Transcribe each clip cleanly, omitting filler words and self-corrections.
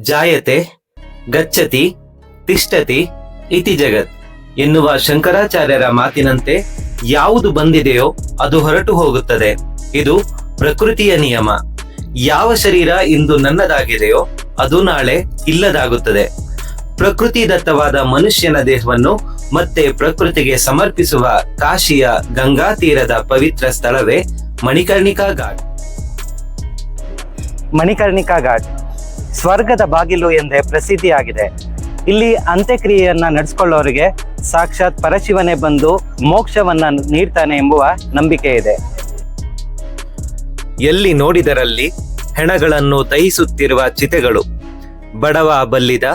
ಜಾಯತೆ ಗಚ್ಚತಿ ತಿಷ್ಠತಿ ಇತಿ ಜಗತ್ ಎನ್ನುವ ಶಂಕರಾಚಾರ್ಯರ ಮಾತಿನಂತೆ ಯಾವುದು ಬಂದಿದೆಯೋ ಅದು ಹೊರಟು ಹೋಗುತ್ತದೆ. ಇದು ಪ್ರಕೃತಿಯ ನಿಯಮ. ಯಾವ ಶರೀರ ಇಂದು ನನ್ನದಾಗಿದೆಯೋ ಅದು ನಾಳೆ ಇಲ್ಲದಾಗುತ್ತದೆ. ಪ್ರಕೃತಿ ದತ್ತವಾದ ಮನುಷ್ಯನ ದೇಹವನ್ನು ಮತ್ತೆ ಪ್ರಕೃತಿಗೆ ಸಮರ್ಪಿಸುವ ಕಾಶಿಯ ಗಂಗಾ ತೀರದ ಪವಿತ್ರ ಸ್ಥಳವೇ ಮಣಿಕರ್ಣಿಕಾ ಘಾಟ್. ಮಣಿಕರ್ಣಿಕಾ ಘಾಟ್ ಸ್ವರ್ಗದ ಬಾಗಿಲು ಎಂದೇ ಪ್ರಸಿದ್ಧಿಯಾಗಿದೆ. ಇಲ್ಲಿ ಅಂತ್ಯಕ್ರಿಯೆಯನ್ನ ನಡೆಸ್ಕೊಳ್ಳೋರಿಗೆ ಸಾಕ್ಷಾತ್ ಪರಶಿವನೇ ಬಂದು ಮೋಕ್ಷವನ್ನ ನೀಡ್ತಾನೆ ಎಂಬುವ ನಂಬಿಕೆ ಇದೆ. ಎಲ್ಲಿ ನೋಡಿದರಲ್ಲಿ ಹೆಣಗಳನ್ನು ದಹಿಸುತ್ತಿರುವ ಚಿತೆಗಳು, ಬಡವ ಬಲ್ಲಿದ,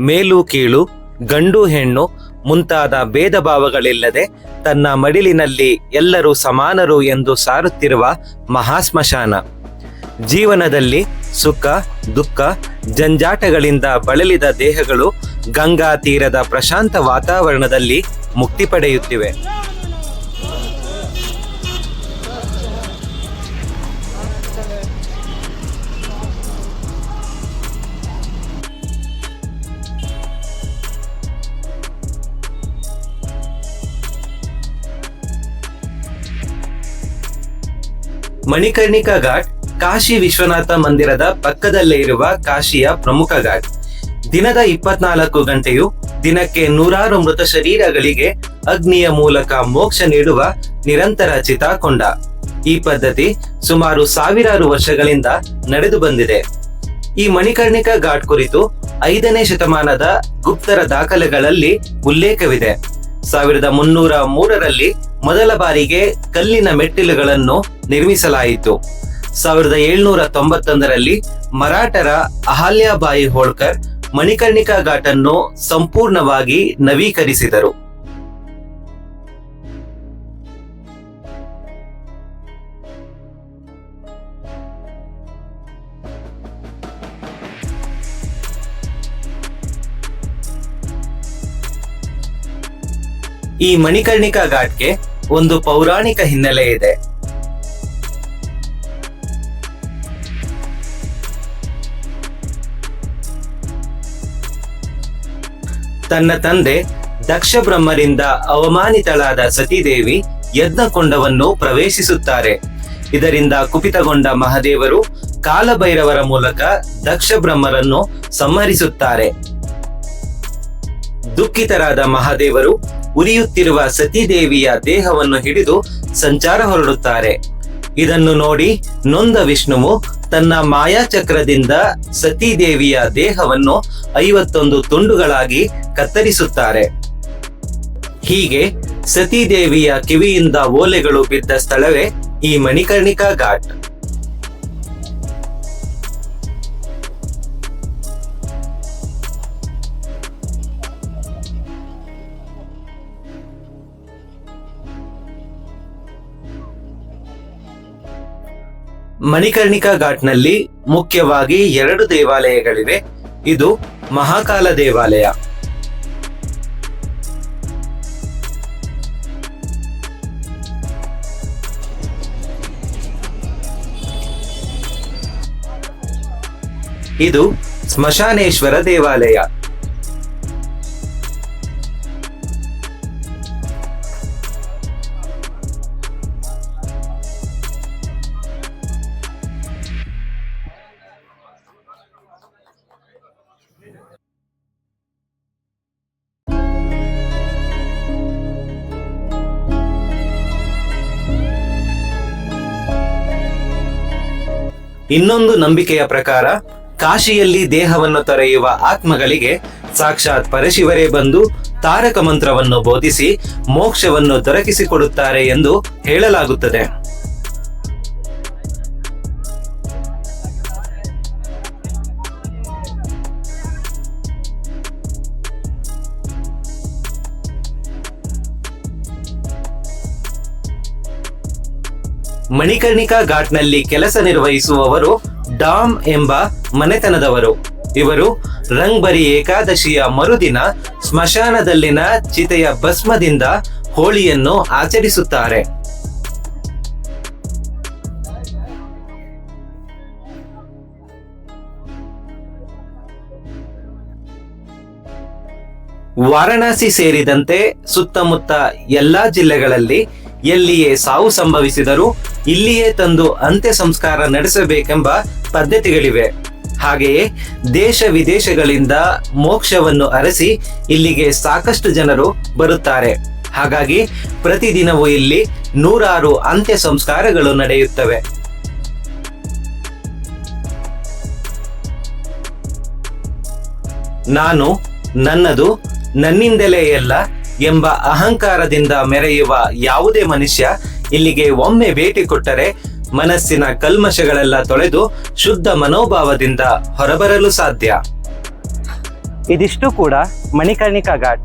ಮೇಲು ಕೀಳು, ಗಂಡು ಹೆಣ್ಣು ಮುಂತಾದ ಭೇದ ಭಾವಗಳಿಲ್ಲದೆ ತನ್ನ ಮಡಿಲಿನಲ್ಲಿ ಎಲ್ಲರೂ ಸಮಾನರು ಎಂದು ಸಾರುತ್ತಿರುವ ಮಹಾಸ್ಮಶಾನ. ಜೀವನದಲ್ಲಿ ಸುಖ ದುಃಖ ಜಂಜಾಟಗಳಿಂದ ಬಳಲಿದ ದೇಹಗಳು ಗಂಗಾ ತೀರದ ಪ್ರಶಾಂತ ವಾತಾವರಣದಲ್ಲಿ ಮುಕ್ತಿ ಪಡೆಯುತ್ತಿವೆ. ಮಣಿಕರ್ಣಿಕಾ ಘಾಟ್ ಕಾಶಿ ವಿಶ್ವನಾಥ ಮಂದಿರದ ಪಕ್ಕದಲ್ಲೇ ಇರುವ ಕಾಶಿಯ ಪ್ರಮುಖ ಘಾಟ್. ದಿನದ 24 ಗಂಟೆಯು ದಿನಕ್ಕೆ ನೂರಾರು ಮೃತ ಶರೀರಗಳಿಗೆ ಅಗ್ನಿಯ ಮೂಲಕ ಮೋಕ್ಷ ನೀಡುವ ನಿರಂತರ ಚಿತಾಕೊಂಡ. ಈ ಪದ್ಧತಿ ಸುಮಾರು ಸಾವಿರಾರು ವರ್ಷಗಳಿಂದ ನಡೆದು ಬಂದಿದೆ. ಈ ಮಣಿಕರ್ಣಿಕಾ ಘಾಟ್ ಕುರಿತು 5ನೇ ಶತಮಾನದ ಗುಪ್ತರ ದಾಖಲೆಗಳಲ್ಲಿ ಉಲ್ಲೇಖವಿದೆ. 1303ರಲ್ಲಿ ಮೊದಲ ಬಾರಿಗೆ ಕಲ್ಲಿನ ಮೆಟ್ಟಿಲುಗಳನ್ನು ನಿರ್ಮಿಸಲಾಯಿತು. 1791ರಲ್ಲಿ ಮರಾಠರ ಅಹಲ್ಯಾಬಾಯಿ ಹೋಳ್ಕರ್ ಮಣಿಕರ್ಣಿಕಾ ಘಾಟ್ ಅನ್ನು ಸಂಪೂರ್ಣವಾಗಿ ನವೀಕರಿಸಿದರು. ಈ ಮಣಿಕರ್ಣಿಕಾ ಘಾಟ್ಗೆ ಒಂದು ಪೌರಾಣಿಕ ಹಿನ್ನೆಲೆ ಇದೆ. ತನ್ನ ತಂದೆ ದಕ್ಷ ಬ್ರಹ್ಮರಿಂದ ಅವಮಾನಿತಳಾದ ಸತೀದೇವಿ ಯಜ್ಞಕೊಂಡವನ್ನು ಪ್ರವೇಶಿಸುತ್ತಾರೆ. ಇದರಿಂದ ಕುಪಿತಗೊಂಡ ಮಹಾದೇವರು ಕಾಲಭೈರವರ ಮೂಲಕ ದಕ್ಷ ಬ್ರಹ್ಮರನ್ನು ಸಂಹರಿಸುತ್ತಾರೆ. ದುಃಖಿತರಾದ ಮಹಾದೇವರು ಉರಿಯುತ್ತಿರುವ ಸತೀದೇವಿಯ ದೇಹವನ್ನು ಹಿಡಿದು ಸಂಚಾರ ಹೊರಡುತ್ತಾರೆ. ಇದನ್ನು ನೋಡಿ ನೊಂದ ವಿಷ್ಣುವು ತನ್ನ ಮಾಯಾಚಕ್ರದಿಂದ ಸತೀದೇವಿಯ ದೇಹವನ್ನು 51 ತುಂಡುಗಳಾಗಿ ಕತ್ತರಿಸುತ್ತಾರೆ. ಹೀಗೆ ಸತೀದೇವಿಯ ಕಿವಿಯಿಂದ ಓಲೆಗಳು ಬಿದ್ದ ಸ್ಥಳವೇ ಈ ಮಣಿಕರ್ಣಿಕಾ ಘಾಟ್. ಮಣಿಕರ್ಣಿಕಾ ಘಾಟ್ನಲ್ಲಿ ಮುಖ್ಯವಾಗಿ 2 ದೇವಾಲಯಗಳಿವೆ. ಇದು ಮಹಾಕಾಲ ದೇವಾಲಯ. ಇದು ಸ್ಮಶಾನೇಶ್ವರ ದೇವಾಲಯ. ಇನ್ನೊಂದು ನಂಬಿಕೆಯ ಪ್ರಕಾರ ಕಾಶಿಯಲ್ಲಿ ದೇಹವನ್ನು ತೊರೆಯುವ ಆತ್ಮಗಳಿಗೆ ಸಾಕ್ಷಾತ್ ಪರಶಿವರೇ ಬಂದು ತಾರಕ ಮಂತ್ರವನ್ನು ಬೋಧಿಸಿ ಮೋಕ್ಷವನ್ನು ದೊರಕಿಸಿಕೊಡುತ್ತಾರೆ ಎಂದು ಹೇಳಲಾಗುತ್ತದೆ. ಮಣಿಕರ್ಣಿಕಾ ಘಾಟ್ನಲ್ಲಿ ಕೆಲಸ ನಿರ್ವಹಿಸುವವರು ಡಾಮ್ ಎಂಬ ಮನೆತನದವರು. ಇವರು ರಂಗ್ಬರಿ ಏಕಾದಶಿಯ ಮರುದಿನ ಸ್ಮಶಾನದಲ್ಲಿನ ಚಿತೆಯ ಭಸ್ಮದಿಂದ ಹೋಳಿಯನ್ನು ಆಚರಿಸುತ್ತಾರೆ. ವಾರಣಾಸಿ ಸೇರಿದಂತೆ ಸುತ್ತಮುತ್ತ ಎಲ್ಲಾ ಜಿಲ್ಲೆಗಳಲ್ಲಿ ಎಲ್ಲಿಯೇ ಸಾವು ಸಂಭವಿಸಿದರೂ ಇಲ್ಲಿಯೇ ತಂದು ಅಂತ್ಯ ಸಂಸ್ಕಾರ ನಡೆಸಬೇಕೆಂಬ ಪದ್ಧತಿಗಳಿವೆ. ಹಾಗೆಯೇ ದೇಶ ವಿದೇಶಗಳಿಂದ ಮೋಕ್ಷವನ್ನು ಅರಸಿ ಇಲ್ಲಿಗೆ ಸಾಕಷ್ಟು ಜನರು ಬರುತ್ತಾರೆ. ಹಾಗಾಗಿ ಪ್ರತಿದಿನವೂ ಇಲ್ಲಿ ನೂರಾರು ಅಂತ್ಯ ಸಂಸ್ಕಾರಗಳು ನಡೆಯುತ್ತವೆ. ನಾನು, ನನ್ನದು, ನನ್ನಿಂದಲೇ ಎಲ್ಲ ಎಂಬ ಅಹಂಕಾರದಿಂದ ಮೆರೆಯುವ ಯಾವುದೇ ಮನುಷ್ಯ ಇಲ್ಲಿಗೆ ಒಮ್ಮೆ ಭೇಟಿ ಕೊಟ್ಟರೆ ಮನಸ್ಸಿನ ಕಲ್ಮಶಗಳೆಲ್ಲ ತೊಳೆದು ಶುದ್ಧ ಮನೋಭಾವದಿಂದ ಹೊರಬರಲು ಸಾಧ್ಯ. ಇದಿಷ್ಟು ಕೂಡ ಮಣಿಕರ್ಣಿಕಾ ಘಾಟ್.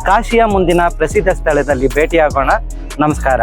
ಕಾಶಿಯ ಮುಂದಿನ ಪ್ರಸಿದ್ಧ ಸ್ಥಳದಲ್ಲಿ ಭೇಟಿಯಾಗೋಣ. ನಮಸ್ಕಾರ.